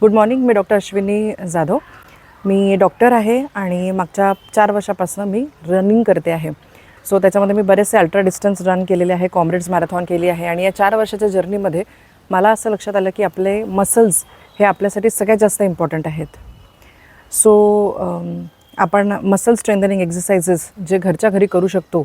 Good morning. मी doctor Ashwini Jadhav. मी doctor आहे आणि मागच्या 4 वर्षापासून मी रनिंग करते आहे. सो त्याच्यामध्ये मी बरेचसे अल्ट्रा डिस्टन्स रन केलेले आहे, कॉम्रेड्स मॅरेथॉन केली आहे आणि या 4 वर्षाच्या जर्नीमध्ये मला असं लक्षात आलं की आपले मसल्स हे आपल्यासाठी सगळ्यात जास्त इम्पॉर्टंट आहेत. सो आपण मसल स्ट्रेंथनिंग एक्सरसाइजेस जे घरच्या घरी करू शकतो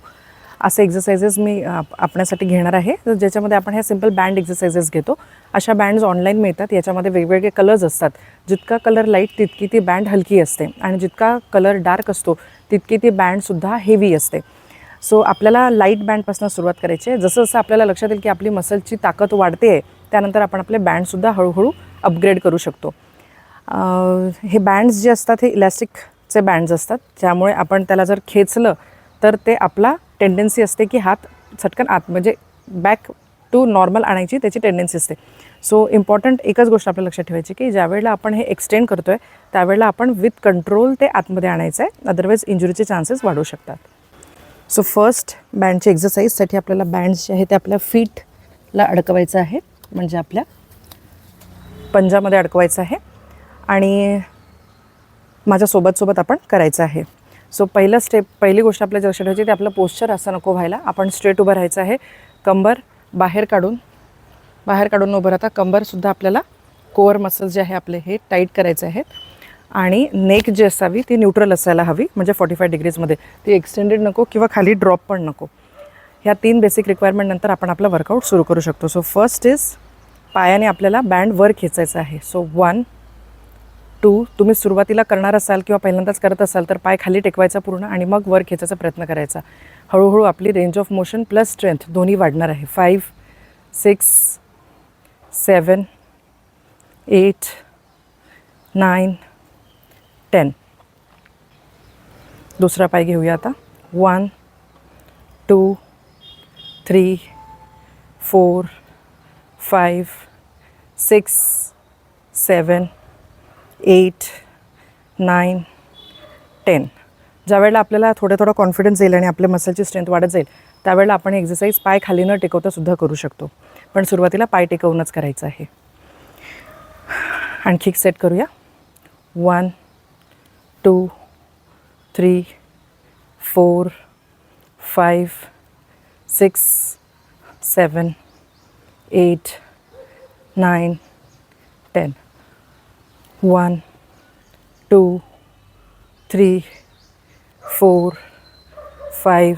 असे एक्सरसाइजेस मी आपल्यासाठी घेणार आहे, ज्याच्यामध्ये आपण हे सिंपल बँड एक्सरसाइजेस घेतो. अशा बँड्स ऑनलाईन मिळतात. याच्यामध्ये वेगवेगळे कलर्स असतात. जितका कलर लाईट तितकी ती बँड हलकी असते आणि जितका कलर डार्क असतो तितकी ती बँडसुद्धा हेवी असते. सो आपल्याला लाईट बँडपासून सुरुवात करायची आहे. जसं जसं आपल्याला लक्षात येईल की आपली मसलची ताकद वाढते आहे त्यानंतर आपण आपले बँडसुद्धा हळूहळू अपग्रेड करू शकतो. हे बँड्स जे असतात हे इलॅस्टिकचे बँड्स असतात, त्यामुळे आपण त्याला जर खेचलं तर ते आपला टेंडन्सी असते की हात चटकन आत म्हणजे बॅक टू नॉर्मल आणायची त्याची टेंडन्सी असते. सो इम्पॉर्टंट एकच गोष्ट आपल्याला लक्षात ठेवायची की ज्यावेळेला आपण हे एक्सटेंड करतो आहे त्यावेळेला आपण विथ कंट्रोल ते आतमध्ये आणायचं आहे, अदरवाईज इंजुरीचे चान्सेस वाढू शकतात. सो फर्स्ट बँडची एक्सरसाइजसाठी आपल्याला बँड्स जे आहे ते आपल्या फीटला अडकवायचं आहे, म्हणजे आपल्या पंजामध्ये अडकवायचं आहे आणि माझ्यासोबत आपण करायचं आहे. सो पहिली गोष्ट आपल्याला लक्षात ठेवायची ते आपलं पोश्चर असं नको व्हायला. आपण स्ट्रेट उभं राहायचं आहे. कंबर बाहेर काढून उभं राहता. कंबरसुद्धा आपल्याला कोअर मसल्स जे आहे आपले हे टाईट करायचे आहेत आणि नेक जी असावी ती न्यूट्रल असायला हवी, म्हणजे 45 डिग्रीजमध्ये. ती एक्सटेंडेड नको किंवा खाली ड्रॉप पण नको. ह्या 3 बेसिक रिक्वायरमेंट नंतर आपण आपला वर्कआउट सुरू करू शकतो. सो फर्स्ट इज पायाने आपल्याला बँड वर खेचायचं आहे. सो 1 2 तुम्ही सुरुवातीला करणार असाल किंवा पहिल्यांदाच करत असाल तर पाय खाली टेकवायचा पूर्ण आणि मग वर खेचायचा प्रयत्न करायचा. हळूहळू आपली range of motion plus strength दोन्ही वाढणार आहे. 5 6 7 8 9 10. दुसरा पाय घेऊया आता. 1 2 3 4 5 6 7 8 9 10. ज्यावेळेला आपल्याला थोडं कॉन्फिडन्स येईल आणि आपल्या मसलची स्ट्रेंथ वाढत जाईल त्यावेळेला आपण एक्सरसाइज पाय खाली न टेकवता सुद्धा करू शकतो, पण सुरुवातीला पाय टेकवूनच करायचं आहे. आणखी एक सेट करूया. 1 2 3 4 5 6 7 8 9 10. 1 2 3 4 5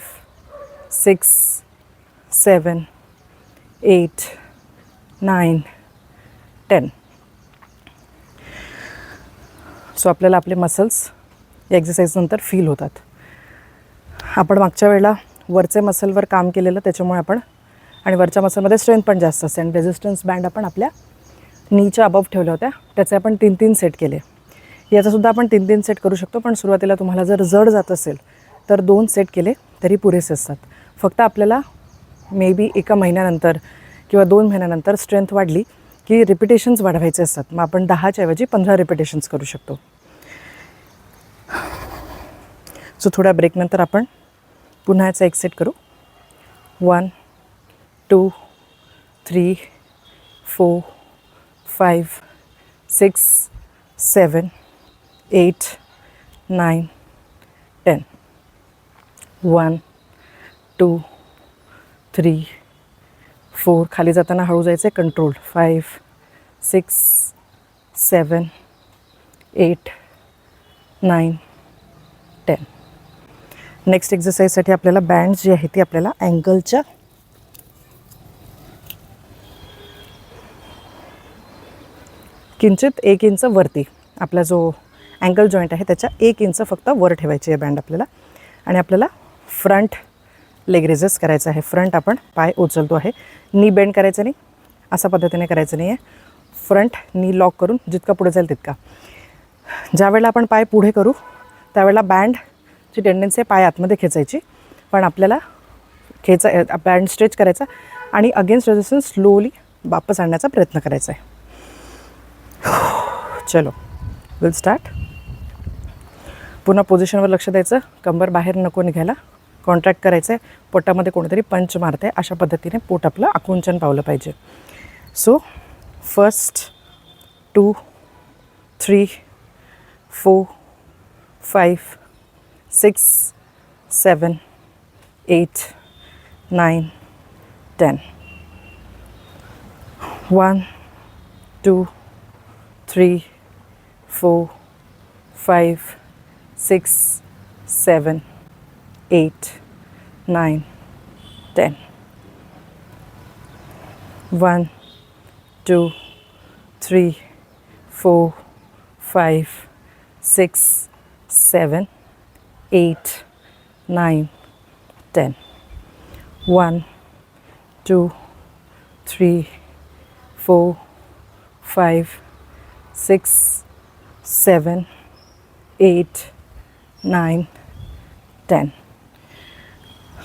6 7 8 9 10. सो आपल्याला आपले मसल्स या एक्सरसाइजनंतर फील होतात. आपण मागच्या वेळेला वरचे मसलवर काम केलेलं, त्याच्यामुळे आपण आणि वरच्या मसलमध्ये स्ट्रेंथ पण जास्त असते आणि रेझिस्टन्स बँड आपण आपल्या नीच्या अबव ठेवल्या होत्या, त्याचे आपण 3 सेट केले. याचासुद्धा आपण 3 सेट करू शकतो, पण सुरुवातीला तुम्हाला जर जड जात असेल तर 2 सेट केले तरी पुरेसे असतात. फक्त आपल्याला मे बी 1 महिन्यानंतर किंवा 2 महिन्यानंतर स्ट्रेंथ वाढली की रिपिटेशन्स वाढवायचे असतात. मग आपण 10च्या ऐवजी 15 रिपिटेशन्स करू शकतो. सो थोड्या ब्रेकनंतर आपण पुन्हा याचा एक सेट करू. 1 2 3 4 5 6 7 8 9 10. 1 2 3 4 खाली जाताना हळू जायचं आहे, कंट्रोल. 5 6 7 8 9 10. नेक्स्ट एक्सरसाइजसाठी आपल्याला बँड्स जी आहे ती आपल्याला अँकलच्या किंचित 1 इंच वरती, आपला जो अँकल जॉईंट आहे त्याच्या 1 इंच फक्त वर ठेवायची आहे बँड आपल्याला. आणि आपल्याला फ्रंट लेग रेजेस करायचं आहे. फ्रंट आपण पाय उचलतो आहे, नी बेंड करायचं नाही, अशा पद्धतीने करायचं नाही आहे. फ्रंट नी लॉक करून जितका पुढे जाईल तितका. ज्यावेळेला आपण पाय पुढे करू त्यावेळेला बँडची टेंडन्सी आहे पाय आतमध्ये खेचायची, पण आपल्याला बँड स्ट्रेच करायचा आणि अगेन्स्ट रेजिस्टन्स स्लोली वापस आणण्याचा प्रयत्न करायचा आहे. चलो विल स्टार्ट. पुन्हा पोझिशनवर लक्ष द्यायचं, कंबर बाहेर नको निघायला, कॉन्ट्रॅक्ट करायचं आहे, पोटामध्ये कोणीतरी पंच मारते अशा पद्धतीने पोट आपलं आकुंचन पावलं पाहिजे. So first 2 3 4 5 6 7 8 9 10 1 2 3 4 5 6 7 8 9 10 1 2 3 4 5 6 7 8 9 10 1 2 3 4 5 6 7 8 9 10.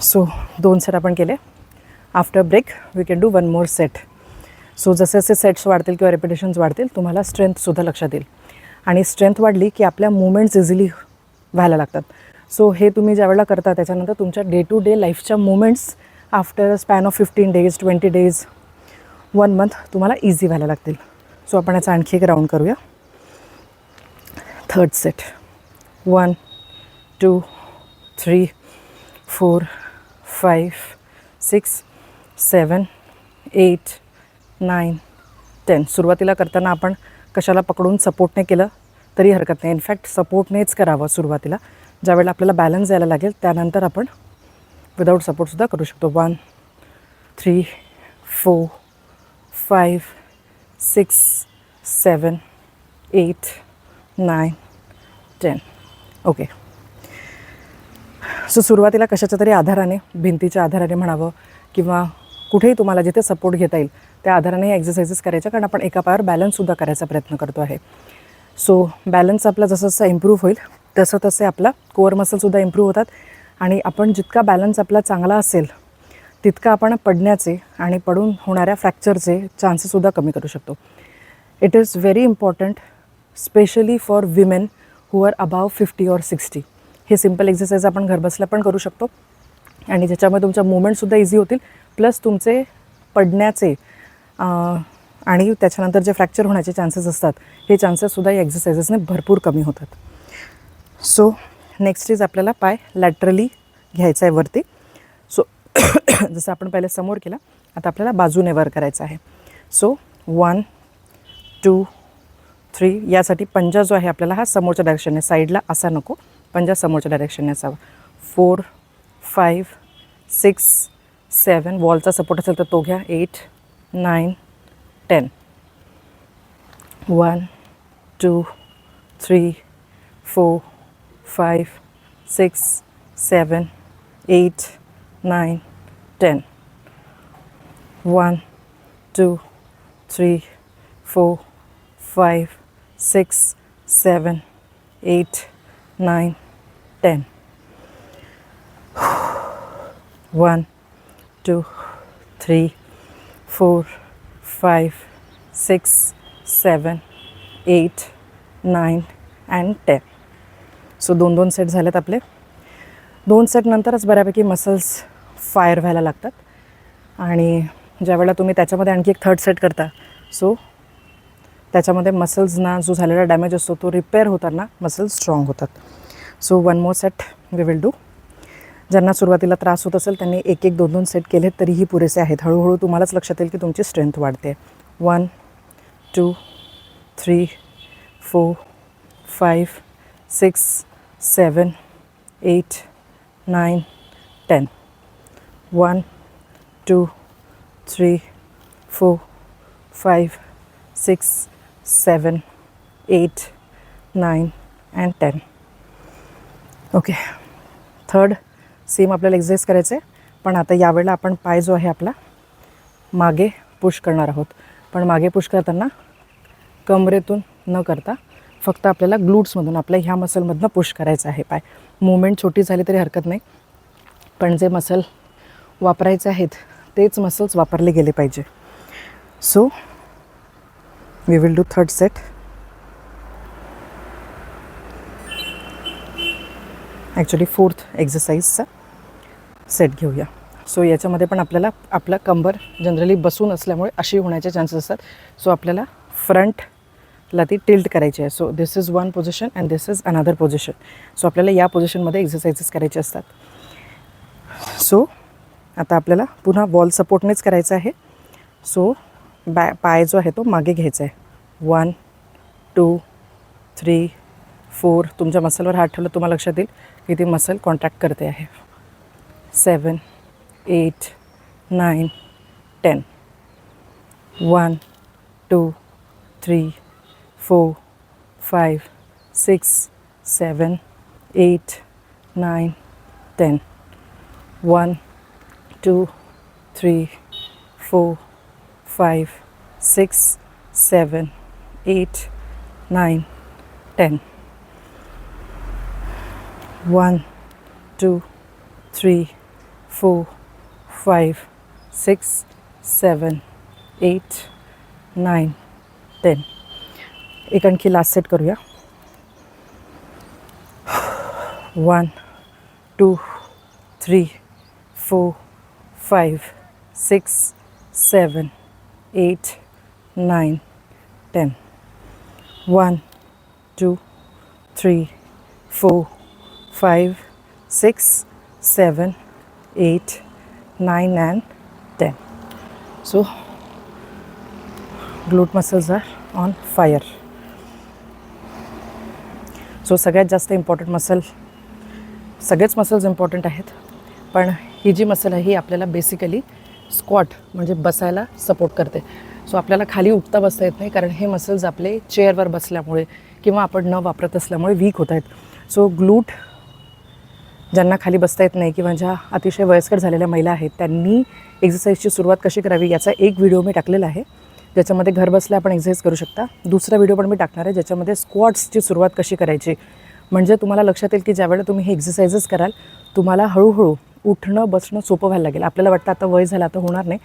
सो 2 सेट आपण केले. After break we can do 1 more set. So जसे जसे सेट्स वाढतील किंवा रेपिटेशन्स वाढतील तुम्हाला स्ट्रेंथसुद्धा लक्षात येईल आणि स्ट्रेंथ वाढली की आपल्या मुवमेंट्स इझिली व्हायला लागतात. सो हे तुम्ही ज्यावेळेला करता त्याच्यानंतर तुमच्या डे टू डे लाईफच्या movements after span of 15 days 20 days 1 month तुम्हाला इझी व्हायला लागतील. सो आपण याचा आणखी एक राऊंड करूया. Third set. 1 2 3 4 5 6 7 8 9 10. सुरुवातीला करताना आपण कशाला पकडून सपोर्टने केलं तरी हरकत नाही. इनफॅक्ट सपोर्टनेच करावं सुरुवातीला. ज्यावेळेला आपल्याला बॅलन्स यायला लागेल त्यानंतर आपण विदाऊट सपोर्टसुद्धा करू शकतो. 1 3 4 5 6 7 8 9 10. ओके. सो सुरुवातीला कशाच्या तरी आधाराने, भिंतीच्या आधाराने म्हणावं किंवा कुठेही तुम्हाला जिथे सपोर्ट घेता येईल त्या आधाराने एक्सरसाइजेस करायच्या, कारण आपण एका पायावर बॅलन्ससुद्धा करायचा प्रयत्न करतो आहे. सो बॅलन्स आपला जसं जसं इम्प्रूव्ह होईल तसं तसे आपला कोअर मसलसुद्धा इम्प्रूव्ह होतात आणि आपण जितका बॅलन्स आपला चांगला असेल तितका आपण पडण्याचे आणि पडून होणाऱ्या फ्रॅक्चरचे चान्सेससुद्धा कमी करू शकतो. It is very important specially for women who are above 50 or 60. हे सिम्पल एक्सरसाइज आपण घरबसल्या पण करू शकतो आणि ज्याच्यामध्ये तुमच्या मुवमेंटसुद्धा इझी होतील, प्लस तुमचे पडण्याचे आणि त्याच्यानंतर जे फ्रॅक्चर होण्याचे चान्सेस असतात हे चान्सेससुद्धा या एक्सरसाइजेसने भरपूर कमी होतात. सो नेक्स्ट इज आपल्याला पाय लॅटरली घ्यायचा आहे वरती. सो जसं आपण पहिले समोर केला, आता आपल्याला बाजूने वर करायचं आहे. सो 1 2 3. यासाठी पंजा जो आहे आपल्याला हा समोरच्या डायरेक्शनने, साईडला असा नको, पंजा समोरच्या डायरेक्शनने असावा. 4 5 6 7. वॉलचा सपोर्ट असेल तर तो घ्या. 8 9 10. 1 2 3 4 5 6 7 8 9 10. 1 2 3 4 5 6 7 8 9 10. 1 2 3 4 5 6 7 8 9 and 10. सो 2 सेट झालेत आपले. 2 सेट नंतरच बऱ्यापैकी मसल्स फायर व्हायला लागतात आणि ज्यावेळेला तुम्ही त्याच्यामध्ये आणखी एक थर्ड सेट करता सो त्याच्यामध्ये मसल्सना जो झालेला डॅमेज असतो तो रिपेअर होताना मसल्स स्ट्रॉंग होतात. So 1 more set we will do. ज्यांना सुरुवातीला त्रास होत असेल त्यांनी 1 2 सेट केले तरीही पुरेसे आहेत. हळूहळू तुम्हालाच लक्षात येईल की तुमची स्ट्रेंथ वाढते. 1 2 3 4 5 6 7 8 9 10. 1 2 3 4 5 6 7 8 9 and 10. ओके. थर्ड सेम आपल्याला एक्सरसाइज करायचं आहे, पण आता यावेळेला आपण पाय जो आहे आपला मागे पुश करणार आहोत. पण मागे पुश करताना कमरेतून न करता फक्त आपल्याला ग्लूट्समधून, आपल्या ह्या मसलमधनं पुश करायचं आहे पाय. मूवमेंट छोटी झाली तरी हरकत नाही, पण जे मसल वापरायचे आहेत तेच मसल्स वापरले गेले पाहिजे. So we will do third set. Actually fourth एक्सरसाइजचा सेट घेऊया. सो याच्यामध्ये पण आपल्याला आपला कंबर जनरली बसून असल्यामुळे अशी होण्याचे चान्सेस असतात. सो आपल्याला फ्रंट ला ती टिल्ट करायची आहे. So this is one position and this is another position. So आपल्याला या पोझिशनमध्ये एक्सरसाइजेस करायचे असतात. सो आता आपल्याला पुन्हा वॉल सपोर्टनेच करायचं आहे. सो पाय जो आहे तो मागे घ्यायचा आहे. 1 2 3 4. तुमच्या मसलवर हात ठेवला तुम्हाला लक्षात येईल की ती मसल कॉन्ट्रॅक्ट करते आहे. 7 8 9 10. 1 2 3 4 5 6 7 8 9 10. 1 2 3 4 5 6 7 8 9 10. 1 2 3 4 5 6 7 8 9 10. एक आणखी लास्ट सेट करूया. 1 2 3 4 5 6 7 8 9 10. 1 2 3 4 5 6 7 8 9 and 10. So glute muscles are on fire. So सगळ्यात जास्त इम्पॉर्टंट मसल, सगळेच मसल्स इम्पॉर्टंट आहेत, पण ही जी मसल आहे ही आपल्याला बेसिकली स्क्वॉट म्हणजे बसायला सपोर्ट करते. सो आपल्याला खाली उठता बसता येत नाही, कारण हे मसल्स आपले चेअरवर बसल्यामुळे किंवा आपण न वापरत असल्यामुळे वीक होत आहेत. सो ग्लूट ज्यांना खाली बसता येत नाही किंवा ज्या अतिशय वयस्कर झालेल्या महिला आहेत त्यांनी एक्सरसाइजची सुरुवात कशी करावी याचा एक व्हिडिओ मी टाकलेला आहे, ज्याच्यामध्ये घर बसल्या आपण एक्सरसाइज करू शकता. दुसरा व्हिडिओ पण मी टाकणार आहे ज्याच्यामध्ये स्क्वॉट्सची सुरुवात कशी करायची. म्हणजे तुम्हाला लक्षात येईल की ज्यावेळेला तुम्ही हे एक्सरसाइजेस कराल तुम्हाला हळूहळू उठणं बसणं सोपं व्हायला लागेल. आपल्याला वाटतं आता वय झालं आता होणार नाही,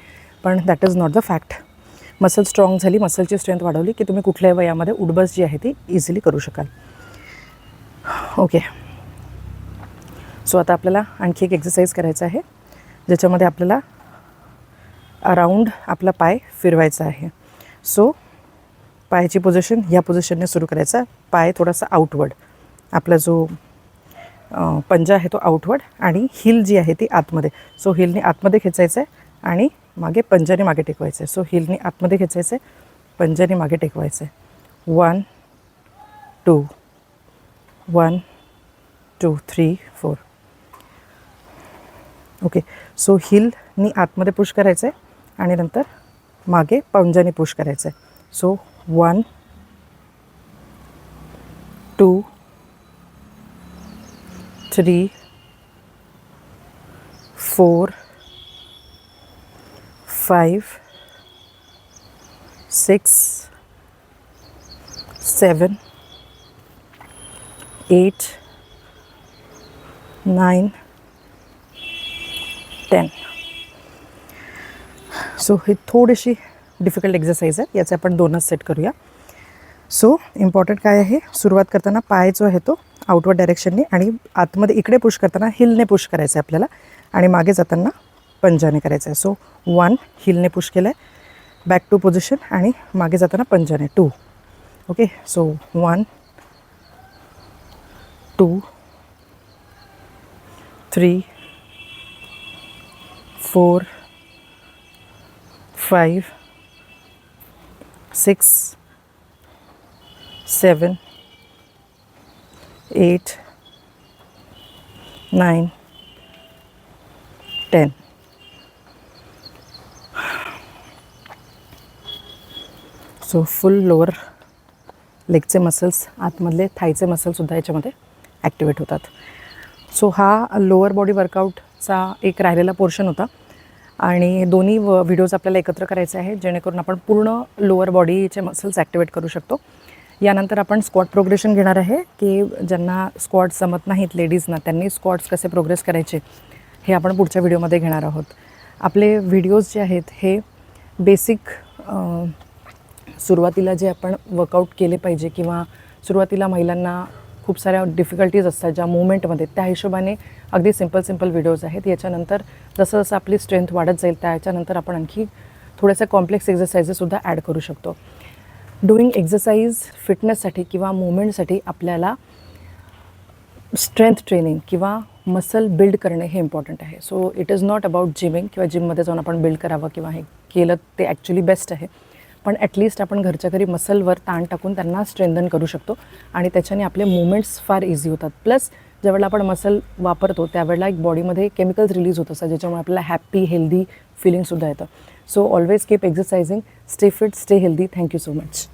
पण that is not the fact. Muscle strong झाली, मसलची स्ट्रेंथ वाढवली की तुम्ही कुठल्याही वयामध्ये उठबस जी आहे ती इझिली करू शकाल. ओके. सो आता आपल्याला आणखी एक एक्सरसाइज करायचं आहे ज्याच्यामध्ये आपल्याला अराउंड आपला पाय फिरवायचा आहे. सो पायाची पोझिशन ह्या पोझिशनने सुरू करायचा. पाय थोडासा आउटवर्ड, आपला जो पंजा आहे तो आउटवर्ड आणि हिल जी आहे ती आतमध्ये. सो हिलने आतमध्ये खेचायचं आहे आणि मागे पंजाने मागे टेकवायचं आहे. सो हिलने आतमध्ये खेचायचं आहे, पंजाने मागे टेकवायचं आहे. 1 2 1 2 3 4. ओके. सो हिलनी आतमध्ये पुश करायचं आहे आणि नंतर मागे पंजाने पुश करायचं आहे. सो 1 2 3 4 5 6 7 8 9 10. सो ही थोडीशी डिफिकल्ट एक्सरसाइज आहे, याचे आपण 2च सेट करूया. सो इम्पॉर्टंट काय आहे, सुरुवात करताना पाय जो आहे तो आउटवर्ड डायरेक्शनने आणि आतमध्ये इकडे पुश करताना हिलने पुश करायचं आहे आपल्याला आणि मागे जाताना पंजाने करायचं आहे. सो 1 हिलने पुश केलं आहे, बॅक टू पोझिशन आणि मागे जाताना पंजाने 2. Okay. So 1 2 3 4 5 6 7 8 9 10. So full lower लेगचे muscles, आतमधले थायचे मसल्ससुद्धा याच्यामध्ये ॲक्टिवेट होतात. सो हा लोअर बॉडी वर्कआउटचा एक राहिलेला पोर्शन होता आणि दोन्ही व्हिडिओज आपल्याला एकत्र करायचे आहेत जेणेकरून आपण पूर्ण लोअर बॉडीचे मसल्स ॲक्टिवेट करू शकतो. यानंतर आपण स्क्वॉट प्रोग्रेशन घेणार आहे की ज्यांना स्क्वॉट जमत नाहीत लेडीजना त्यांनी स्क्वॉट्स कसे प्रोग्रेस करायचे हे आपण पुढच्या व्हिडिओमध्ये घेणार आहोत. आपले व्हिडिओज जे आहेत हे बेसिक सुरुवातीला जे आपण वर्कआउट केले पाहिजे किंवा सुरुवातीला महिलांना खूप साऱ्या डिफिकल्टीज असतात ज्या मुवमेंटमध्ये, त्या हिशोबाने अगदी सिंपल व्हिडिओज आहेत. याच्यानंतर जसं जसं आपली स्ट्रेंथ वाढत जाईल त्याच्यानंतर आपण आणखी थोड्याशा कॉम्प्लेक्स एक्सरसाइजेससुद्धा ॲड करू शकतो. डुईंग एक्झरसाईज फिटनेससाठी किंवा मुवमेंटसाठी आपल्याला स्ट्रेंथ ट्रेनिंग किंवा मसल बिल्ड करणे हे इम्पॉर्टंट आहे. So it is not about gymming किंवा जिममध्ये जाऊन आपण बिल्ड करावं किंवा हे केलं ते ॲक्च्युली बेस्ट आहे. पण ॲटलिस्ट आपण घरच्या घरी मसलवर ताण टाकून त्यांना स्ट्रेंथन करू शकतो आणि त्याच्याने आपले मुवमेंट्स फार इझी होतात. प्लस ज्यावेळेला आपण मसल वापरतो त्यावेळेला एक बॉडीमध्ये केमिकल्स रिलीज होत असतात ज्याच्यामुळे आपल्याला हॅप्पी हेल्दी फिलिंगसुद्धा येतं. So always keep exercising, stay fit, stay healthy. Thank you so much.